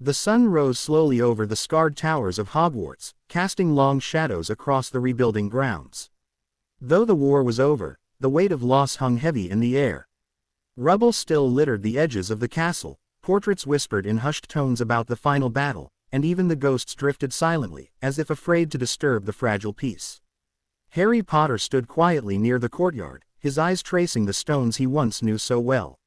The sun rose slowly over the scarred towers of Hogwarts, casting long shadows across the rebuilding grounds. Though the war was over, the weight of loss hung heavy in the air. Rubble still littered the edges of the castle, portraits whispered in hushed tones about the final battle, and even the ghosts drifted silently, as if afraid to disturb the fragile peace. Harry Potter stood quietly near the courtyard, his eyes tracing the stones he once knew so well.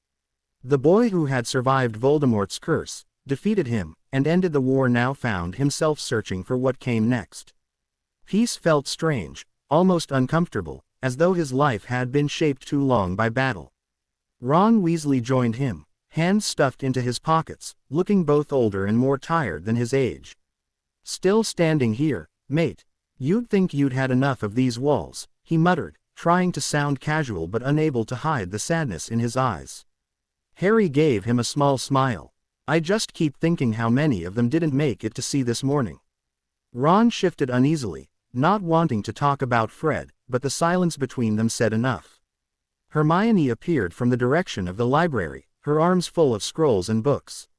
The boy who had survived Voldemort's curse, defeated him, and ended the war now found himself searching for what came next. Peace felt strange, almost uncomfortable, as though his life had been shaped too long by battle. Ron Weasley joined him, hands stuffed into his pockets, looking both older and more tired than his age. "Still standing here, mate. You'd think you'd had enough of these walls," he muttered, trying to sound casual but unable to hide the sadness in his eyes. Harry gave him a small smile. "I just keep thinking how many of them didn't make it to see this morning." Ron shifted uneasily, not wanting to talk about Fred, but the silence between them said enough. Hermione appeared from the direction of the library, her arms full of scrolls and books.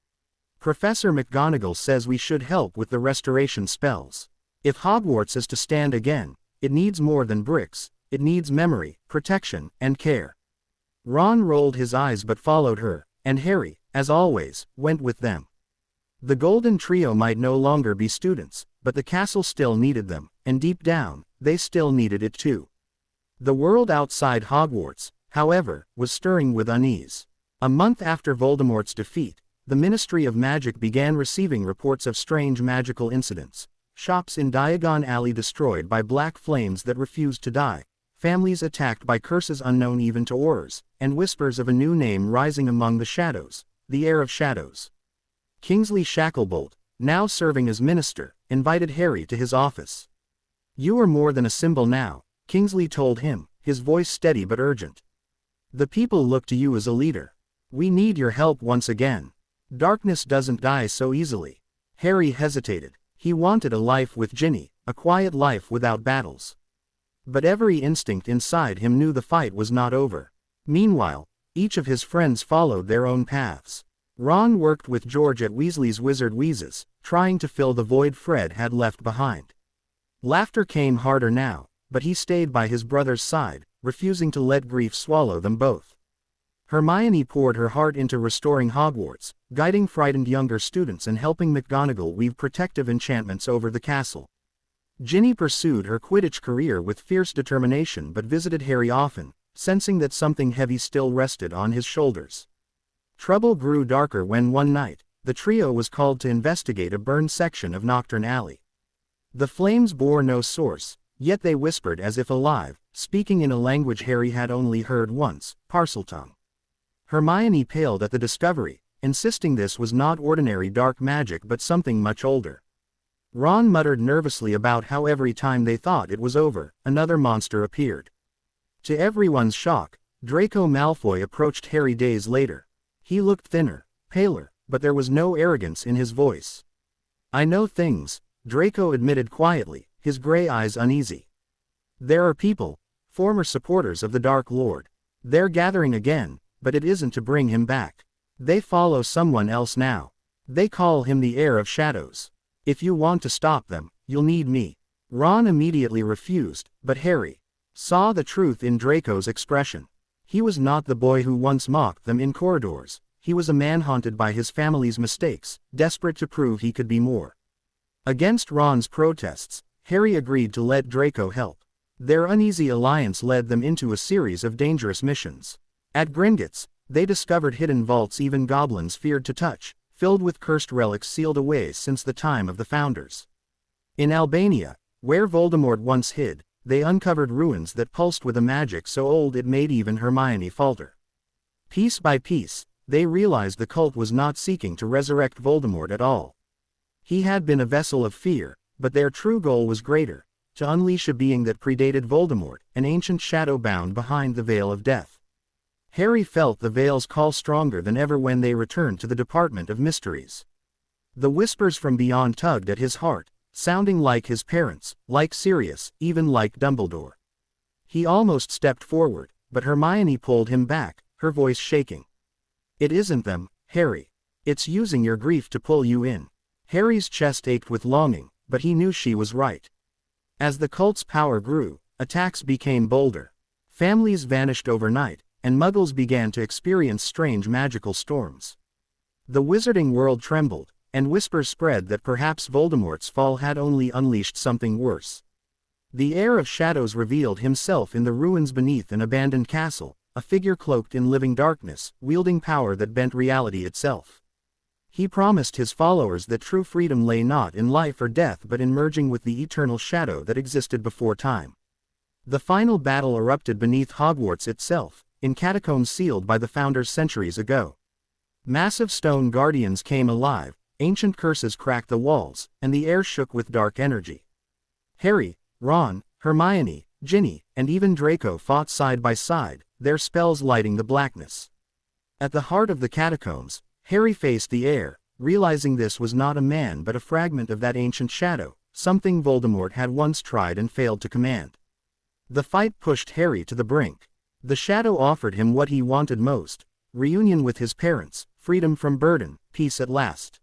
"Professor McGonagall says we should help with the restoration spells. If Hogwarts is to stand again, it needs more than bricks, it needs memory, protection, and care." Ron rolled his eyes but followed her, and Harry, as always, went with them. The Golden Trio might no longer be students, but the castle still needed them, and deep down, they still needed it too. The world outside Hogwarts, however, was stirring with unease. A month after Voldemort's defeat, the Ministry of Magic began receiving reports of strange magical incidents. Shops in Diagon Alley destroyed by black flames that refused to die, families attacked by curses unknown even to Aurors, and whispers of a new name rising among the shadows, the Heir of Shadows. Kingsley Shacklebolt, now serving as minister, invited Harry to his office. "You are more than a symbol now," Kingsley told him, his voice steady but urgent. "The people look to you as a leader. We need your help once again. Darkness doesn't die so easily." Harry hesitated. He wanted a life with Ginny, a quiet life without battles. But every instinct inside him knew the fight was not over. Meanwhile, each of his friends followed their own paths. Ron worked with George at Weasley's Wizard Wheezes, trying to fill the void Fred had left behind. Laughter came harder now, but he stayed by his brother's side, refusing to let grief swallow them both. Hermione poured her heart into restoring Hogwarts, guiding frightened younger students and helping McGonagall weave protective enchantments over the castle. Ginny pursued her Quidditch career with fierce determination but visited Harry often, sensing that something heavy still rested on his shoulders. Trouble grew darker when one night, the trio was called to investigate a burned section of Knockturn Alley. The flames bore no source, yet they whispered as if alive, speaking in a language Harry had only heard once, Parseltongue. Hermione paled at the discovery, insisting this was not ordinary dark magic but something much older. Ron muttered nervously about how every time they thought it was over, another monster appeared. To everyone's shock, Draco Malfoy approached Harry days later. He looked thinner, paler, but there was no arrogance in his voice. "I know things," Draco admitted quietly, his gray eyes uneasy. "There are people, former supporters of the Dark Lord. They're gathering again, but it isn't to bring him back. They follow someone else now. They call him the Heir of Shadows. If you want to stop them, you'll need me." Ron immediately refused, but Harry saw the truth in Draco's expression. He was not the boy who once mocked them in corridors. He was a man haunted by his family's mistakes, desperate to prove he could be more. Against Ron's protests, Harry agreed to let Draco help. Their uneasy alliance led them into a series of dangerous missions. At Gringotts, they discovered hidden vaults even goblins feared to touch, filled with cursed relics sealed away since the time of the Founders. In Albania, where Voldemort once hid, they uncovered ruins that pulsed with a magic so old it made even Hermione falter. Piece by piece, they realized the cult was not seeking to resurrect Voldemort at all. He had been a vessel of fear, but their true goal was greater, to unleash a being that predated Voldemort, an ancient shadow bound behind the veil of death. Harry felt the veil's call stronger than ever when they returned to the Department of Mysteries. The whispers from beyond tugged at his heart, sounding like his parents, like Sirius, even like Dumbledore. He almost stepped forward, but Hermione pulled him back, her voice shaking. "It isn't them, Harry. It's using your grief to pull you in. Harry's chest ached with longing, but he knew she was right. As the cult's power grew, attacks became bolder. Families vanished overnight, and Muggles began to experience strange magical storms. The wizarding world trembled, and whispers spread that perhaps Voldemort's fall had only unleashed something worse. The heir of shadows revealed himself in the ruins beneath an abandoned castle, a figure cloaked in living darkness, wielding power that bent reality itself. He promised his followers that true freedom lay not in life or death but in merging with the eternal shadow that existed before time. The final battle erupted beneath Hogwarts itself, in catacombs sealed by the founders centuries ago. Massive stone guardians came alive, ancient curses cracked the walls, and the air shook with dark energy. Harry, Ron, Hermione, Ginny, and even Draco fought side by side, their spells lighting the blackness. At the heart of the catacombs, Harry faced the air, realizing this was not a man but a fragment of that ancient shadow, something Voldemort had once tried and failed to command. The fight pushed Harry to the brink. The shadow offered him what he wanted most: reunion with his parents, freedom from burden, peace at last.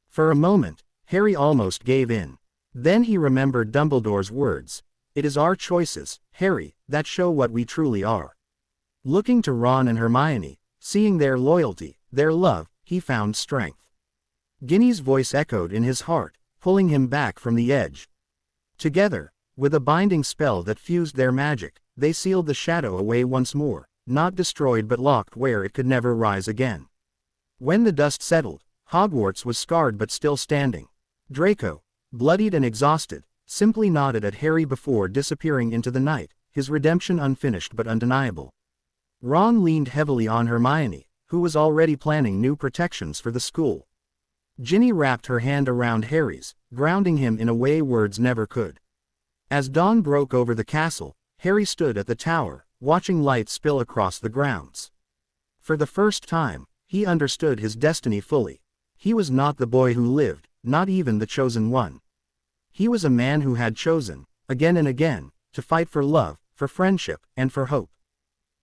For a moment, Harry almost gave in. Then he remembered Dumbledore's words: "It is our choices, Harry, that show what we truly are." Looking to Ron and Hermione, seeing their loyalty, their love, he found strength. Ginny's voice echoed in his heart, pulling him back from the edge. Together, with a binding spell that fused their magic, they sealed the shadow away once more, not destroyed but locked where it could never rise again. When the dust settled, Hogwarts was scarred but still standing. Draco, bloodied and exhausted, simply nodded at Harry before disappearing into the night, his redemption unfinished but undeniable. Ron leaned heavily on Hermione, who was already planning new protections for the school. Ginny wrapped her hand around Harry's, grounding him in a way words never could. As dawn broke over the castle, Harry stood at the tower, watching light spill across the grounds. For the first time, he understood his destiny fully. He was not the boy who lived, not even the chosen one. He was a man who had chosen, again and again, to fight for love, for friendship, and for hope.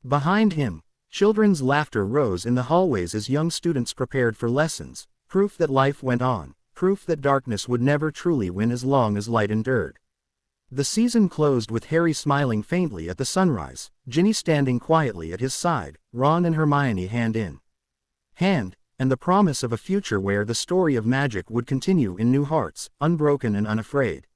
Behind him, children's laughter rose in the hallways as young students prepared for lessons, proof that life went on, proof that darkness would never truly win as long as light endured. The season closed with Harry smiling faintly at the sunrise, Ginny standing quietly at his side, Ron and Hermione hand in hand, and the promise of a future where the story of magic would continue in new hearts, unbroken and unafraid.